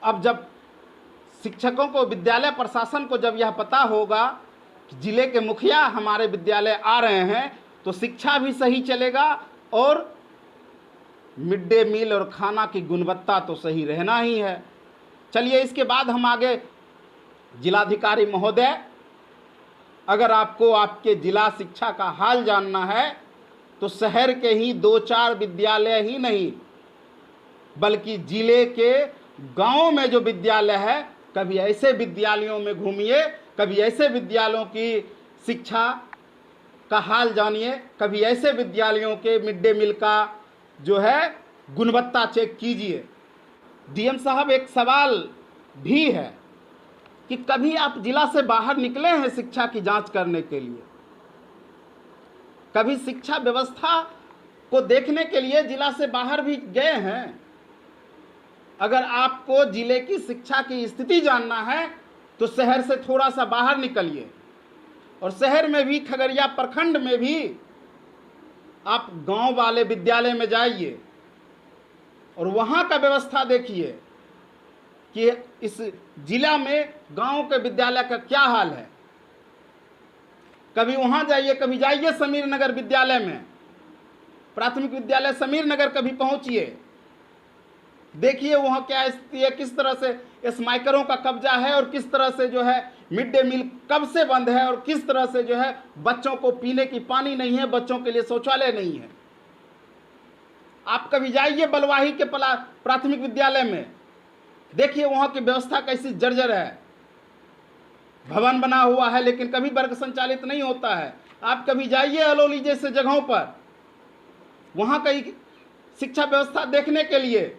अब जब शिक्षकों को, विद्यालय प्रशासन को जब यह पता होगा कि जिले के मुखिया हमारे विद्यालय आ रहे हैं, तो शिक्षा भी सही चलेगा और मिड डे मील और खाना की गुणवत्ता तो सही रहना ही है। चलिए इसके बाद हम आगे, जिलाधिकारी महोदय, अगर आपको आपके जिला शिक्षा का हाल जानना है तो शहर के ही 2-4 विद्यालय ही नहीं बल्कि जिले के गांवों में जो विद्यालय है, कभी ऐसे विद्यालयों में घूमिए, कभी ऐसे विद्यालयों की शिक्षा का हाल जानिए, कभी ऐसे विद्यालयों के मिड डे मील का जो है गुणवत्ता चेक कीजिए। डीएम साहब, एक सवाल भी है कि कभी आप जिला से बाहर निकले हैं शिक्षा की जांच करने के लिए? कभी शिक्षा व्यवस्था को देखने के लिए जिला से बाहर भी गए हैं? अगर आपको जिले की शिक्षा की स्थिति जानना है तो शहर से थोड़ा सा बाहर निकलिए, और शहर में भी, खगड़िया प्रखंड में भी आप गांव वाले विद्यालय में जाइए और वहां का व्यवस्था देखिए कि इस जिला में गांव के विद्यालय का क्या हाल है। कभी वहां जाइए, कभी जाइए समीर नगर विद्यालय में, प्राथमिक विद्यालय समीर नगर कभी पहुंचिए, देखिए वहां क्या स्थिति है, किस तरह से स्माइकरों का कब्जा है और किस तरह से जो है मिड डे मील कब से बंद है और किस तरह से जो है बच्चों को पीने की पानी नहीं है, बच्चों के लिए शौचालय नहीं है। आप कभी जाइए बलवाही के प्राथमिक विद्यालय में, देखिए वहां की व्यवस्था कैसी जर्जर है। भवन बना हुआ है लेकिन कभी वर्ग संचालित नहीं होता है। आप कभी जाइए अलौली जैसे जगहों पर, वहां की शिक्षा व्यवस्था देखने के लिए,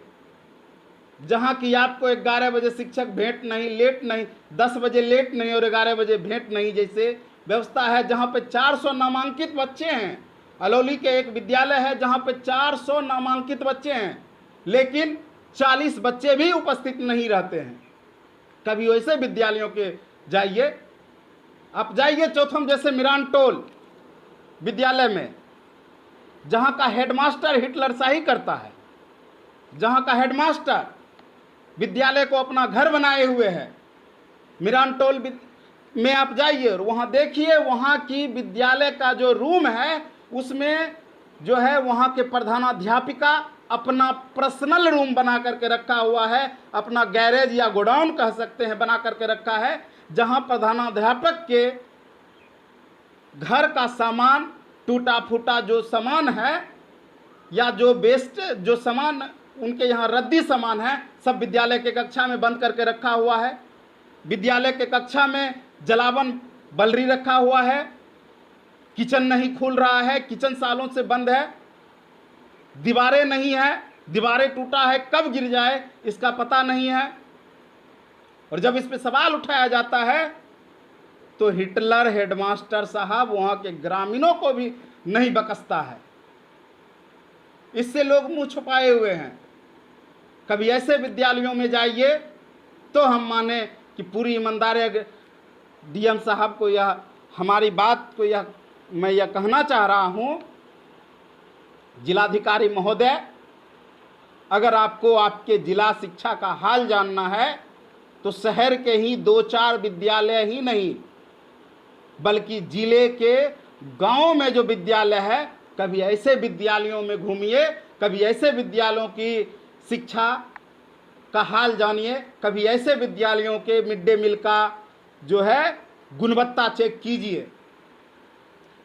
जहां की आपको 11 बजे शिक्षक भेंट नहीं, लेट नहीं, 10 बजे लेट नहीं और 11 बजे भेंट नहीं जैसे व्यवस्था है, जहां पे 400 नामांकित बच्चे हैं। अलौली के एक विद्यालय है जहां पे 400 नामांकित बच्चे हैं लेकिन 40 बच्चे भी उपस्थित नहीं रहते हैं। कभी वैसे विद्यालयों के जाइए। आप जाइए चौथम जैसे मिरानटोल विद्यालय में, जहां का हेडमास्टर हिटलर शाही करता है, जहां का हेडमास्टर विद्यालय को अपना घर बनाए हुए है। मिरानटोल में आप जाइए और वहां देखिए, वहां की विद्यालय का जो रूम है उसमें जो है वहां के प्रधानाध्यापिका अपना पर्सनल रूम बना करके रखा हुआ है, अपना गैरेज या गोडाउन कह सकते हैं बना करके रखा है, जहां प्रधानाध्यापक के घर का सामान, टूटा फूटा जो सामान है या जो वेस्ट जो सामान उनके यहाँ रद्दी सामान है, सब विद्यालय के कक्षा में बंद करके रखा हुआ है। विद्यालय के कक्षा में जलावन बलरी रखा हुआ है, किचन नहीं खुल रहा है, किचन सालों से बंद है, दीवारें नहीं है, दीवारें टूटा है, कब गिर जाए इसका पता नहीं है। और जब इस पे सवाल उठाया जाता है तो हिटलर हेडमास्टर साहब वहां के ग्रामीणों को भी नहीं बकसता है, इससे लोग मुंह छुपाए हुए हैं। कभी ऐसे विद्यालयों में जाइए तो हम माने कि पूरी ईमानदारी डीएम साहब को यह हमारी बात को मैं यह कहना चाह रहा हूं, जिलाधिकारी महोदय, अगर आपको आपके जिला शिक्षा का हाल जानना है तो शहर के ही 2-4 विद्यालय ही नहीं बल्कि जिले के गांवों में जो विद्यालय है, कभी ऐसे विद्यालयों में घूमिए, कभी ऐसे विद्यालयों की शिक्षा का हाल जानिए, कभी ऐसे विद्यालयों के मिड डे मील का जो है गुणवत्ता चेक कीजिए।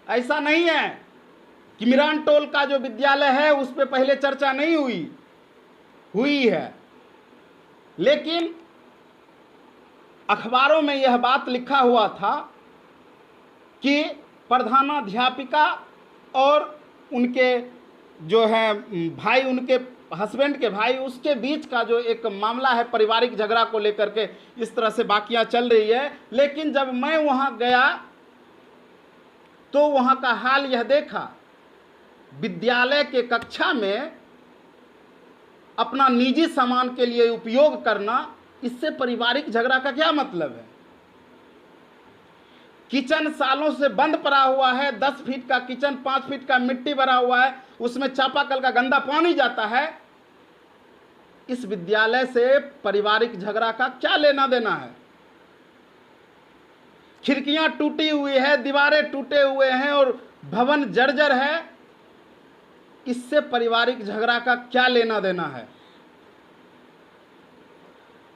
ऐसा नहीं है कि मिरानटोल का जो विद्यालय है उस पर पहले चर्चा नहीं हुई है, लेकिन अखबारों में यह बात लिखा हुआ था कि प्रधानाध्यापिका और उनके जो है भाई, उनके हस्बैंड के भाई, उसके बीच का जो एक मामला है पारिवारिक झगड़ा को लेकर के, इस तरह से बाकियां चल रही है। लेकिन जब मैं वहां गया तो वहां का हाल यह देखा, विद्यालय के कक्षा में अपना निजी सामान के लिए उपयोग करना, इससे पारिवारिक झगड़ा का क्या मतलब है? किचन सालों से बंद पड़ा हुआ है, 10 फीट का किचन, 5 फीट का मिट्टी भरा हुआ है, उसमें चापाकल का गंदा पानी जाता है, इस विद्यालय से पारिवारिक झगड़ा का क्या लेना देना है? खिड़कियां टूटी हुई है, दीवारें टूटे हुए हैं और भवन जर्जर है, इससे पारिवारिक झगड़ा का क्या लेना देना है?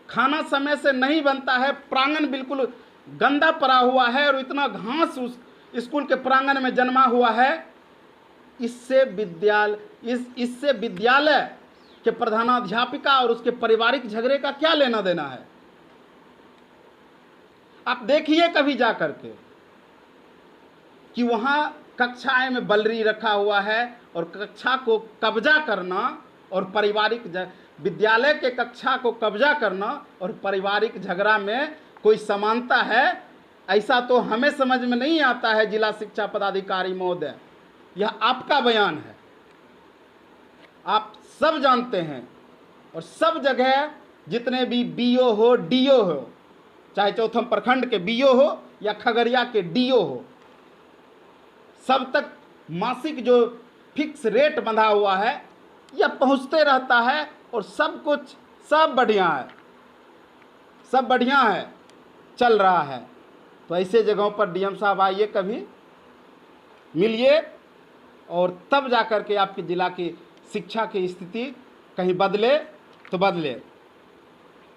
खाना समय से नहीं बनता है, प्रांगण बिल्कुल गंदा पड़ा हुआ है और इतना घास उस स्कूल के प्रांगण में जन्मा हुआ है, इससे विद्यालय के प्रधानाध्यापिका और उसके पारिवारिक झगड़े का क्या लेना देना है? आप देखिए कभी जा करके कि वहां कक्षाएं में बलरी रखा हुआ है और कक्षा को कब्जा करना और विद्यालय के कक्षा को कब्जा करना और पारिवारिक झगड़ा में कोई समानता है, ऐसा तो हमें समझ में नहीं आता है। जिला शिक्षा पदाधिकारी महोदय, यह आपका बयान है, आप सब जानते हैं और सब जगह जितने भी बीओ हो, डीओ हो, चाहे चौथम प्रखंड के बीओ हो या खगड़िया के डीओ हो, सब तक मासिक जो फिक्स रेट बंधा हुआ है यह पहुंचते रहता है और सब कुछ सब बढ़िया है, सब बढ़िया है, चल रहा है। तो ऐसे जगहों पर डीएम साहब आइए, कभी मिलिए और तब जाकर के आपके ज़िला की शिक्षा की स्थिति कहीं बदले तो बदले।